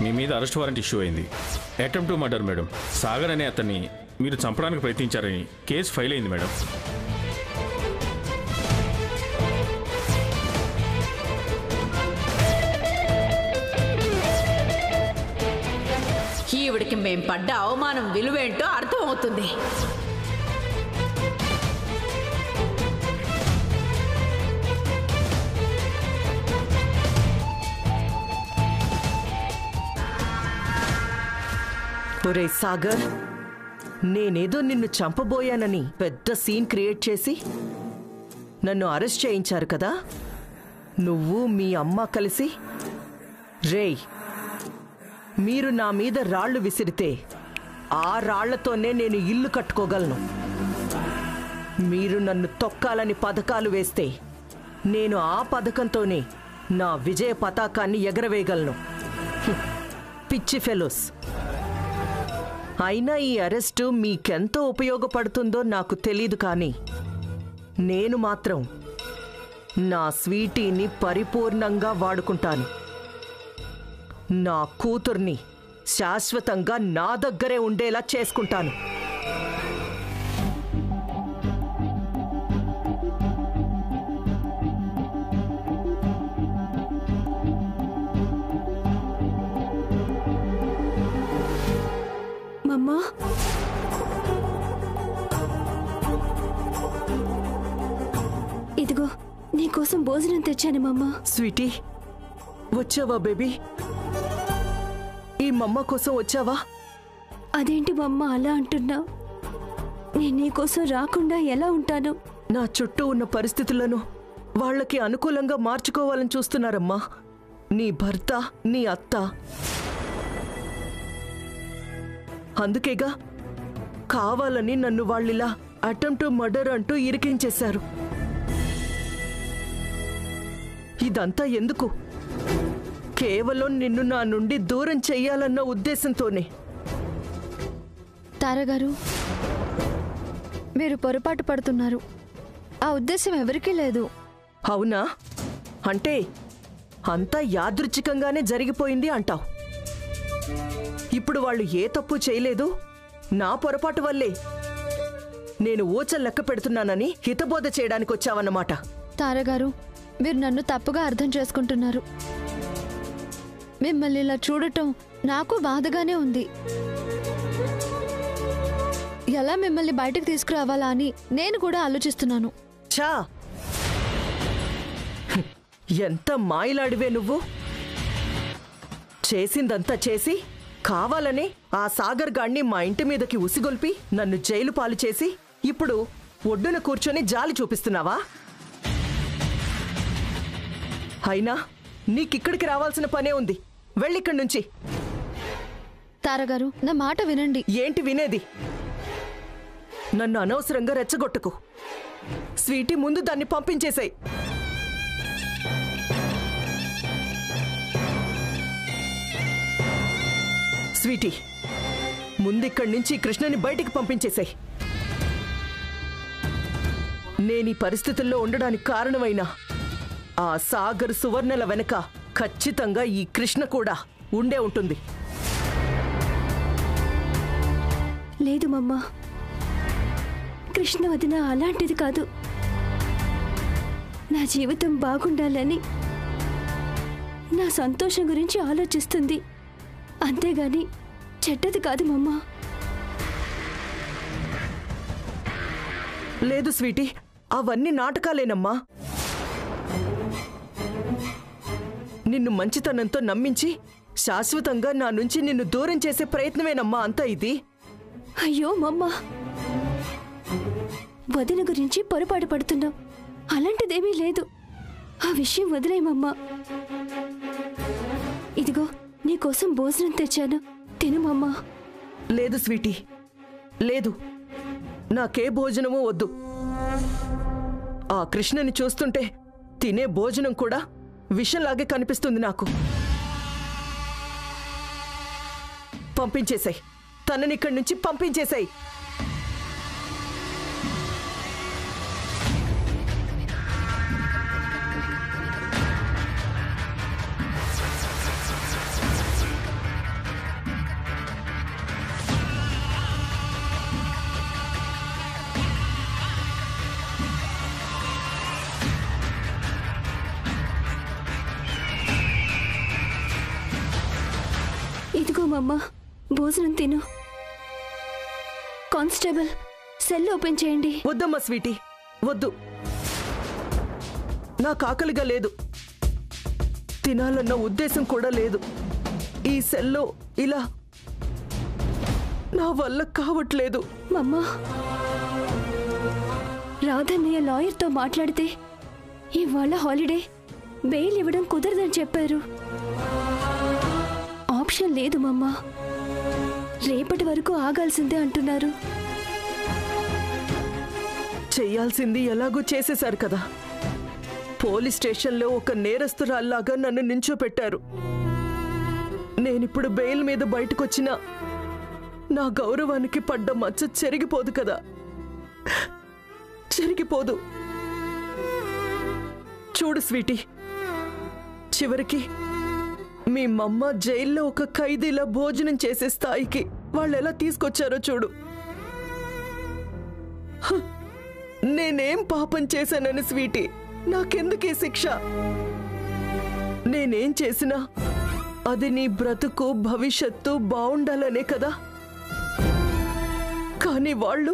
మీ మీద arrest warrant issue అయింది. Attempt to murder madam. Sagar అనే అతన్ని మీరు చంపడానికి ప్రయత్నించారని కేసు ఫైల్ అయింది మేడం. ఈవిడికి మేం పడ్డ అవమానం విలువేంటో అర్థమవుతుంది. ఒరే సాగర్, నేనేదో నిన్ను చంపబోయానని పెద్ద సీన్ క్రియేట్ చేసి నన్ను అరెస్ట్ చేయించారు కదా. నువ్వు మీ అమ్మ కలిసి రేయ్, మీరు నా మీద రాళ్లు విసిరితే ఆ రాళ్లతోనే నేను ఇల్లు కట్టుకోగలను. మీరు నన్ను తొక్కాలని పథకాలు వేస్తే నేను ఆ పథకంతోనే నా విజయ పతాకాన్ని ఎగరవేయగలను. పిచ్చి ఫెలోస్. అయినా ఈ అరెస్టు మీకెంత ఉపయోగపడుతుందో నాకు తెలీదు, కానీ నేను మాత్రం నా స్వీటీని పరిపూర్ణంగా వాడుకుంటాను. నా కూతుర్ని శాశ్వతంగా నా దగ్గరే ఉండేలా చేసుకుంటాను. మమ్మా, ఇదిగో నీకోసం భోజనం తెచ్చాను మమ్మా. స్వీటీ, వచ్చావా బేబీ? ఈ మమ్మ కోసం వచ్చావా? అదేంటి మమ్మ అలా అంటున్నావు? నేను నీకోసం రాకుండా ఎలా ఉంటాను? నా చుట్టూ ఉన్న పరిస్థితులను వాళ్ళకి అనుకూలంగా మార్చుకోవాలని చూస్తున్నారమ్మా. నీ భర్త, నీ అత్త. అందుకేగా కావాలని నన్ను వాళ్ళిలా అటెంప్ట్ టు మర్డర్ అంటూ ఇరికించేశారు. ఇదంతా ఎందుకు? కేవలం నిన్ను నా నుండి దూరం చెయ్యాలన్న ఉద్దేశంతోనే. తారగారు, మీరు పొరపాటు పడుతున్నారు. ఆ ఉద్దేశం ఎవరికీ లేదు. అవునా? అంటే అంతా యాదృచ్ఛికంగానే జరిగిపోయింది అంటావు. ఇప్పుడు వాళ్ళు ఏ తప్పు చేయలేదు, నా పొరపాటు వల్లే నేను ఊచలు లెక్క పెడుతున్నానని హితబోధ చేయడానికి వచ్చావన్నమాట. తారగారు, మీరు నన్ను తప్పుగా అర్థం చేసుకుంటున్నారు. మిమ్మల్ని ఇలా చూడటం నాకు బాధగానే ఉంది. ఎలా మిమ్మల్ని బయటకు తీసుకురావాలా అని నేను కూడా ఆలోచిస్తున్నాను. చా, ఎంత మాయలాడివే నువ్వు! చేసిందంతా చేసి కావాలని ఆ సాగర్ గాణ్ణి మా ఇంటి మీదకి ఉసిగొల్పి నన్ను జైలు పాలు చేసి ఇప్పుడు ఒడ్డున కూర్చొని జాలి చూపిస్తున్నావా? అయినా నీకిక్కడికి రావాల్సిన పనే ఉంది. వెళ్ళిక్కడి నుంచి. తారగారు, నా మాట వినండి. ఏంటి వినేది? నన్ను అనవసరంగా రెచ్చగొట్టుకు. స్వీటీ, ముందు దాన్ని పంపించేశాయి. స్వీటీ, ముందిక్కడి నుంచి కృష్ణని బయటికి పంపించేశాయి. నేనీ పరిస్థితుల్లో ఉండడానికి కారణమైన ఆ సాగర్, సువర్ణల వెనక ఖచ్చితంగా ఈ కృష్ణ కూడా ఉండే ఉంటుంది. లేదు మమ్మా, కృష్ణ వదిన అలాంటిది కాదు. నా జీవితం బాగుండాలని, నా సంతోషం గురించి ఆలోచిస్తుంది. అంతేగాని చెడ్డది కాదు మమ్మా. లేదు స్వీటీ, అవన్నీ నాటకాలేనమ్మా. నిన్ను మంచితనంతో నమ్మించి శాశ్వతంగా నా నుంచి నిన్ను దూరం చేసే ప్రయత్నమేనమ్మా అంతా ఇది. అయ్యో మమ్మా, వదిన గురించి పొరపాటు పడుతున్నావు. అలాంటిదేమీ లేదు. ఆ విషయం వదిలేయమమ్మా. ఇదిగో నీకోసం భోజనం తెచ్చాను, తినుమమ్మా. లేదు స్వీటీ, లేదు. నాకే భోజనమూ వద్దు. ఆ కృష్ణని చూస్తుంటే తినే భోజనం కూడా విషంలాగే కనిపిస్తుంది నాకు. పంపించేశాయి. తననిక్కడి నుంచి పంపించేశాయి. ఇదిగో మమ్మ, భోజనం తిను. కానిస్టేబుల్, సెల్ ఓపెన్ చేయండి. వద్దమ్మా స్వీటీ, వద్దు. నాకు ఆకలిగా లేదు, తినాలన్న ఉద్దేశం కూడా లేదు. ఈ సెల్లో ఇలా నా వల్ల కావట్లేదు. మమ్మ, రాధన్నయ్య లాయర్తో మాట్లాడితే ఇవాళ హాలిడే, బెయిల్ ఇవ్వడం కుదరదని చెప్పారు. ఆప్షన్ లేదు మమ్మ, రేపటి వరకు ఆగాల్సిందే అంటున్నారు. చెయ్యాల్సింది ఎలాగో చేసేశారు కదా. పోలీస్ స్టేషన్లో ఒక నేరస్తురాల్లాగా నన్ను నించోపెట్టారు. నేనిప్పుడు బెయిల్ మీద బయటకొచ్చినా నా గౌరవానికి పడ్డ మచ్చ చెరిగిపోదు కదా. చెరిగిపోదు. చూడు స్వీటీ, చివరికి మీ మమ్మ జైల్లో ఒక ఖైదీలా భోజనం చేసే స్థాయికి వాళ్ళు ఎలా తీసుకొచ్చారో చూడు. నేనేం పాపం చేశానని స్వీటీ, నాకెందుకే శిక్ష? నేనేం చేసినా అది నీ బ్రతుకు భవిష్యత్తు బావుండాలనే కదా. కానీ వాళ్ళు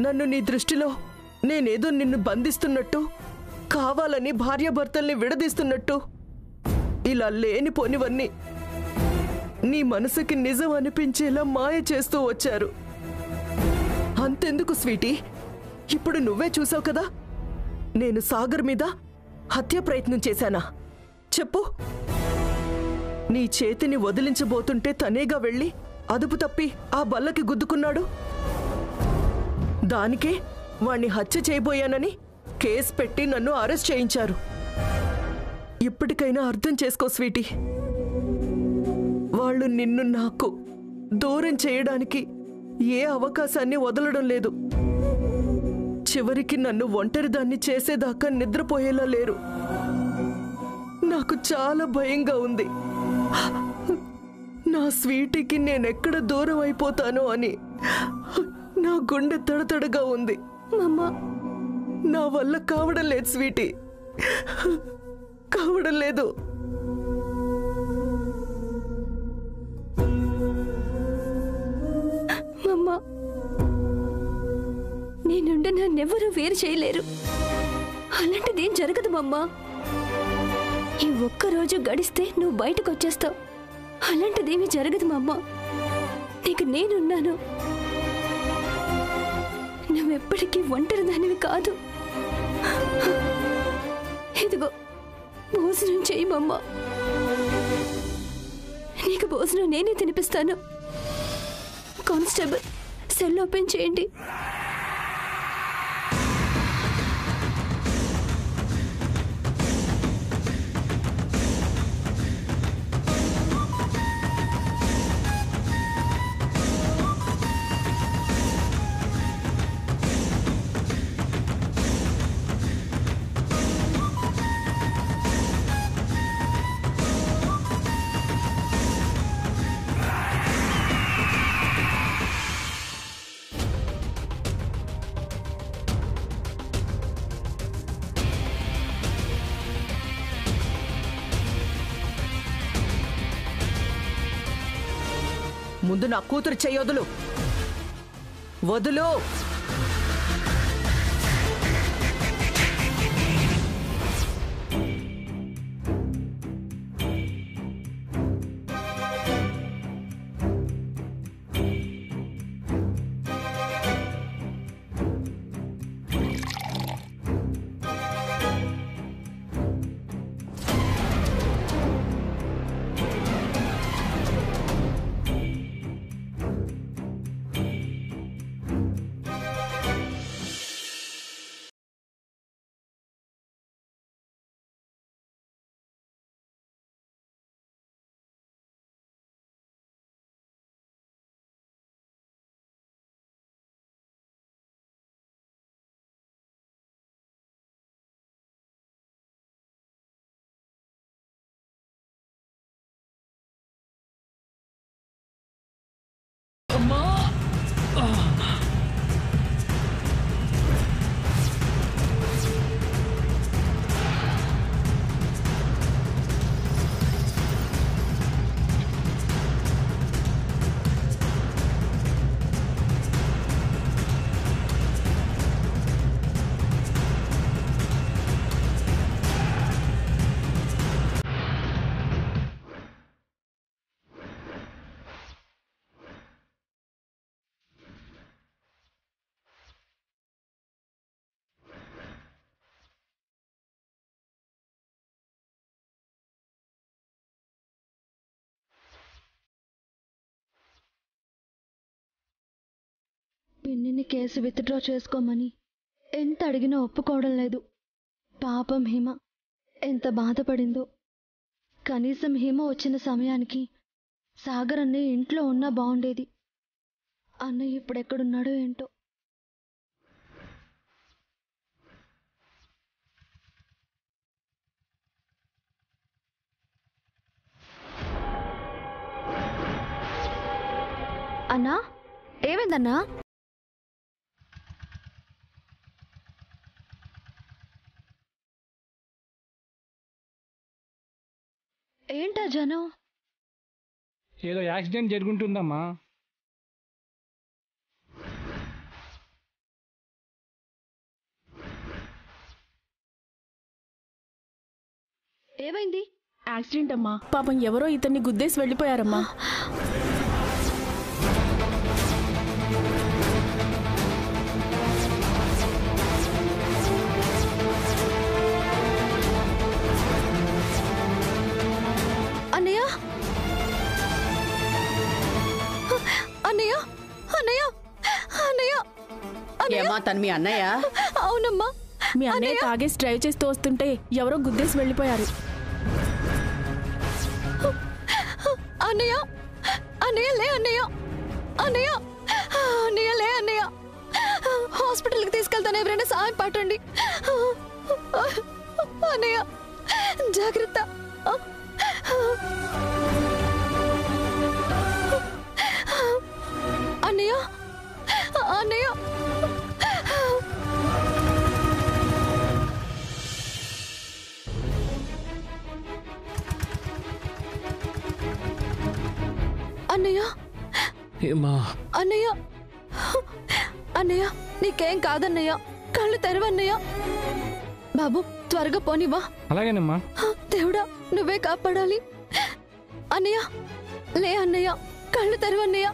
నన్ను నీ దృష్టిలో నేనేదో నిన్ను బంధిస్తున్నట్టు, కావాలని భార్యాభర్తల్ని విడదీస్తున్నట్టు, ఇలా లేనిపోనివన్నీ నీ మనసుకి నిజం అనిపించేలా మాయ చేస్తూ వచ్చారు. అంతెందుకు స్వీటీ, ఇప్పుడు నువ్వే చూసావు కదా, నేను సాగర్ మీద హత్య ప్రయత్నం చేశానా? చెప్పు. నీ చేతిని వదిలించబోతుంటే తనేగా వెళ్ళి అదుపు తప్పి ఆ బల్లకి గుద్దుకున్నాడు. దానికే వాణ్ణి హత్య చేయబోయానని కేసు పెట్టి నన్ను అరెస్ట్ చేయించారు. ఇప్పటికైనా అర్థం చేసుకో స్వీటీ, వాళ్ళు నిన్ను నాకు దూరం చేయడానికి ఏ అవకాశాన్ని వదలడం లేదు. చివరికి నన్ను ఒంటరిదాన్ని చేసేదాకా నిద్రపోయేలా లేరు. నాకు చాలా భయంగా ఉంది. నా స్వీటీకి నేనెక్కడ దూరం అయిపోతానో అని నా గుండె తడతడగా ఉంది. మమ్మ, నా వల్ల కావడం లేదు స్వీటీ, కావడం లేదు. మమ్మ, నీ నుండి నన్నెవ్వరూ వేరు చేయలేరు. అలాంటిదేం జరగదు మమ్మ. ఈ ఒక్కరోజు గడిస్తే నువ్వు బయటకు వచ్చేస్తావు. అలాంటిదేమీ జరగదు మమ్మ. నీకు నేనున్నాను. నువ్వెప్పటికీ ఒంటరిదానివి కాదు. ఇదిగో భోజనం చేయి మమ్మ. నీకు భోజనం నేనే తినిపిస్తాను. కానిస్టేబుల్, సెల్ ఓపెన్ చేయండి. ముందు నా కూతురు చెయ్యొదులు, వదులు. పిన్నిని కేసు విత్డ్రా చేసుకోమని ఎంత అడిగినా ఒప్పుకోవడం లేదు. పాపం హిమ ఎంత బాధపడిందో. కనీసం హిమ వచ్చిన సమయానికి సాగర్ అన్నయ్య ఇంట్లో ఉన్నా బాగుండేది. అన్నయ్య ఇప్పుడెక్కడున్నాడో ఏంటో. అన్నా, ఏమైందన్నా? ఏంటా జనం? ఏదో యాక్సిడెంట్ జరుగుంటుందమ్మా. ఏమైంది? యాక్సిడెంట్ అమ్మా. పాపం ఎవరో ఇతన్ని గుద్దేసి వెళ్ళిపోయారమ్మా. అన్నయ్య, అన్నయ్య, అన్నయ్య, అన్నయ్య, అన్నయ్య. ఏమా తను మీ అన్నయ్య? అవునమ్మా. మీ అన్నయ్య తాగేసి డ్రైవ్ చేస్తూ వస్తుంటే ఎవరో గుద్దేసి వెళ్ళిపోయారు. అన్నయ్య, అన్నయ్య లే అన్నయ్య, అన్నయ్య, అన్నయ్య లే అన్నయ్య. హాస్పిటల్కి తీసుకెళ్తాను, ఎవరైనా సహాయం పట్టండి. అన్నయ్య జాగ్రత్త. అన్నయ్య, అన్నయ్య. అన్నయ్య, అన్నయ్య, అన్నయ్య నీకేం కాదన్నయ్య. కళ్ళు తెరవన్నయ్య. బాబు త్వరగా పోనివా. అలాగేనమ్మా. దేవుడా నువ్వే కాపాడాలి. అన్నయ్య లే అన్నయ్య, కళ్ళు తెరవన్నయ్య.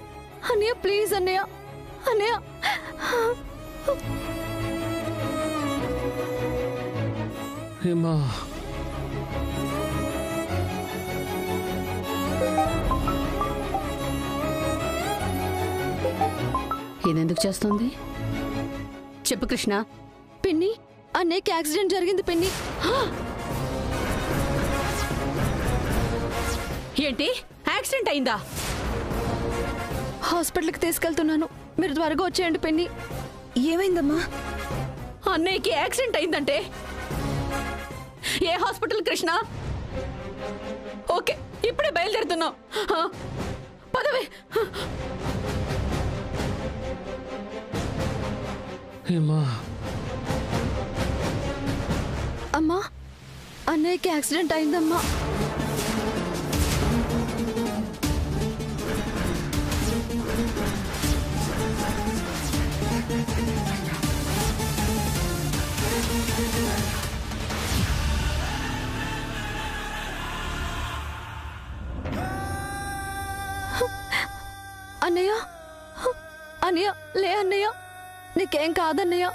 అన్నయ్య ప్లీజ్ అన్నయ్య, అన్నయ్య. ఇదెందుకు చేస్తుంది? చెప్పు కృష్ణ. పిన్ని, అన్నయ్యకి యాక్సిడెంట్ జరిగింది పిన్ని. ఏంటి, యాక్సిడెంట్ అయిందా? హాస్పిటల్కి తీసుకెళ్తున్నాను, మీరు త్వరగా వచ్చేయండి పిన్ని. ఏమైందమ్మా? అన్నయ్యకి యాక్సిడెంట్ అయిందంటే ఏ హాస్పిటల్ కృష్ణ? ఓకే, ఇప్పుడే బయలుదేరుతున్నాం. పదవే. అమ్మా, అన్నయ్యకి యాక్సిడెంట్ అయిందమ్మా. అన్నయ్య, అన్నయ్య లే అన్నయ్య, నీకేం కాదన్నయ్య.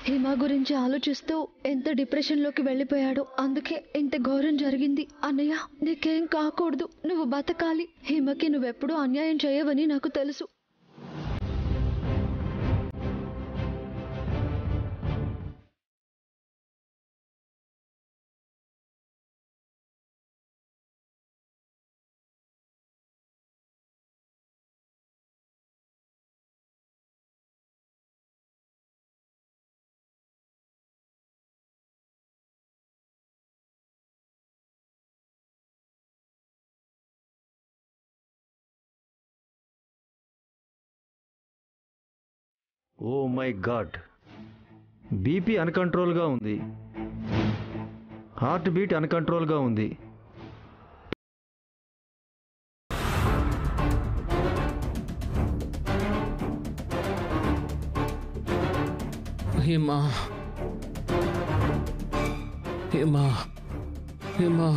హిమ గురించి ఆలోచిస్తూ ఎంత డిప్రెషన్లోకి వెళ్ళిపోయాడో. అందుకే ఇంత ఘోరం జరిగింది. అన్నయ్య నీకేం కాకూడదు, నువ్వు బతకాలి. హిమకి నువ్వెప్పుడూ అన్యాయం చేయవని నాకు తెలుసు. ఓ మై గాడ్, బీపీ అన్కంట్రోల్గా ఉంది, హార్ట్ బీట్ అన్కంట్రోల్గా ఉంది. హిమా హిమా హిమా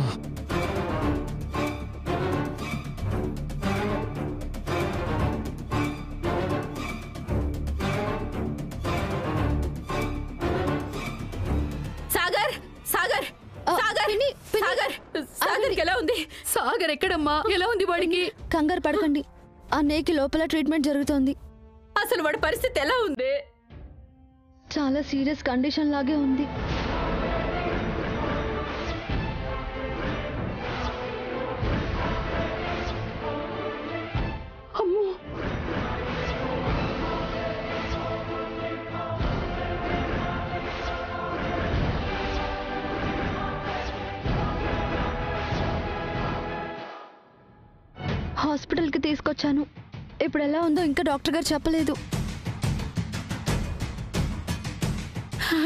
సాగర్ సాగర్ సాగర్ సాగర్ సాగర్కి ఎలా ఉంది? సాగర్ ఎక్కడమ్మా? ఎలా ఉంది వాడికి? కంగారు పడకండి, అన్నయ్యకి లోపల ట్రీట్మెంట్ జరుగుతోంది. అసలు వాడి పరిస్థితి ఎలా ఉంది? చాలా సీరియస్ కండిషన్ లాగే ఉంది. అమ్మో, హాస్పిటల్కి తీసుకొచ్చాను. ఇప్పుడు ఎలా ఉందో ఇంకా డాక్టర్ గారు చెప్పలేదు.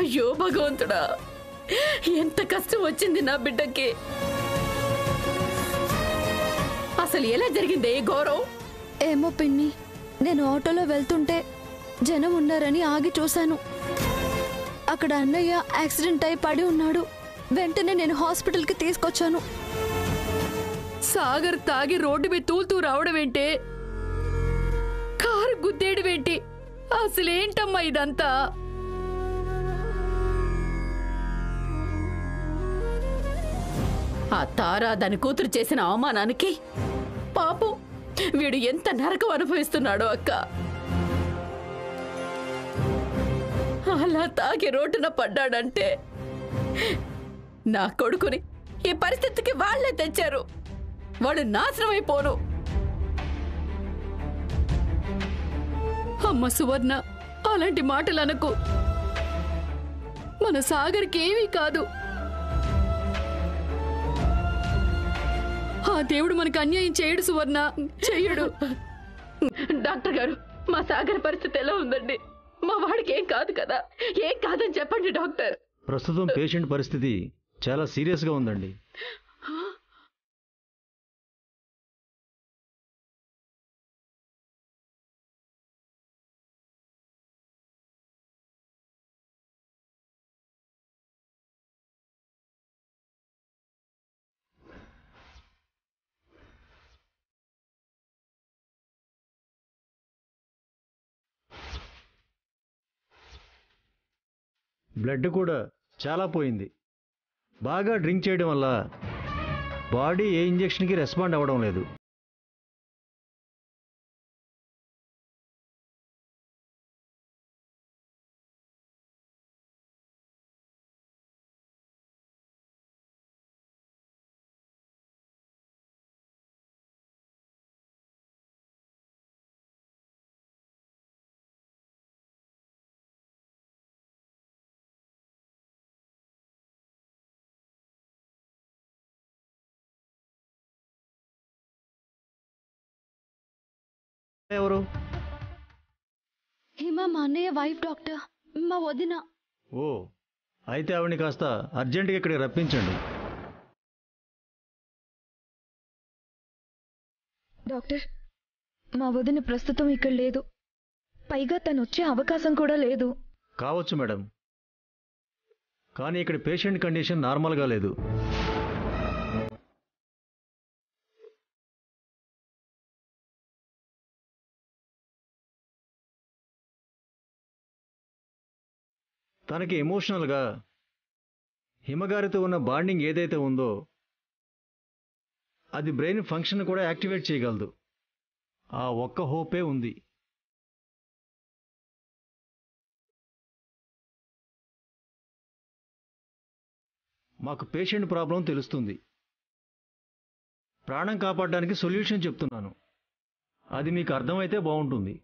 అయ్యో భగవంతుడా, ఎంత కష్టం వచ్చింది నా బిడ్డకి. అసలు ఎలా జరిగింది ఈ ఘోరం? ఏమో పిన్ని, నేను ఆటోలో వెళ్తుంటే జనం ఉన్నారని ఆగి చూశాను. అక్కడ అన్నయ్య యాక్సిడెంట్ అయి పడి ఉన్నాడు. వెంటనే నేను హాస్పిటల్కి తీసుకొచ్చాను. సాగర్ తాగి రోడ్డు మీద తూలుతూ రావడం ఏంటి? కారు గుద్దేయడం ఏంటి? అసలేంటమ్మా ఇదంతా? ఆ తారా దాని కూతురు చేసిన అవమానానికి పాపం వీడు ఎంత నరకం అనుభవిస్తున్నాడో అక్క. అలా తాగి రోడ్డున పడ్డాడంటే నా కొడుకుని ఈ పరిస్థితికి వాళ్లే తెచ్చారు. వాడు నాశనం అయిపోను. అమ్మ సువర్ణ, అలాంటి మాటలు అనకు. మన సాగర్కి ఏమీ కాదు. ఆ దేవుడు మనకు అన్యాయం చేయడు సువర్ణ, చెయ్యడు. డాక్టర్ గారు, మా సాగర్ పరిస్థితి ఎలా ఉందండి? మా వాడికి ఏం కాదు కదా? ఏం కాదని చెప్పండి డాక్టర్. ప్రస్తుతం పేషెంట్ పరిస్థితి చాలా సీరియస్గా ఉందండి. బ్లడ్ కూడా చాలా పోయింది. బాగా డ్రింక్ చేయడం వల్ల బాడీ ఏ ఇంజెక్షన్కి రెస్పాండ్ అవ్వడం లేదు. ఎవరు? హిమ మా అన్నయ్య వైఫ్ డాక్టర్, మా వదిన. ఓ, అయితే ఆవిడని కాస్త అర్జెంటుగా ఇక్కడికి రప్పించండి. డాక్టర్, మా వదిన ప్రస్తుతం ఇక్కడ లేదు. పైగా తను వచ్చే అవకాశం కూడా లేదు. కావచ్చు మేడం, కానీ ఇక్కడ పేషెంట్ కండిషన్ నార్మల్గా లేదు. తనకి ఎమోషనల్గా హిమగారితో ఉన్న బాండింగ్ ఏదైతే ఉందో అది బ్రెయిన్ ఫంక్షన్ కూడా యాక్టివేట్ చేయగలదు. ఆ ఒక్క హోపే ఉంది. మాకు పేషెంట్ ప్రాబ్లం తెలుస్తుంది. ప్రాణం కాపాడడానికి సొల్యూషన్ చెప్తున్నాను. అది మీకు అర్థమైతే బాగుంటుంది.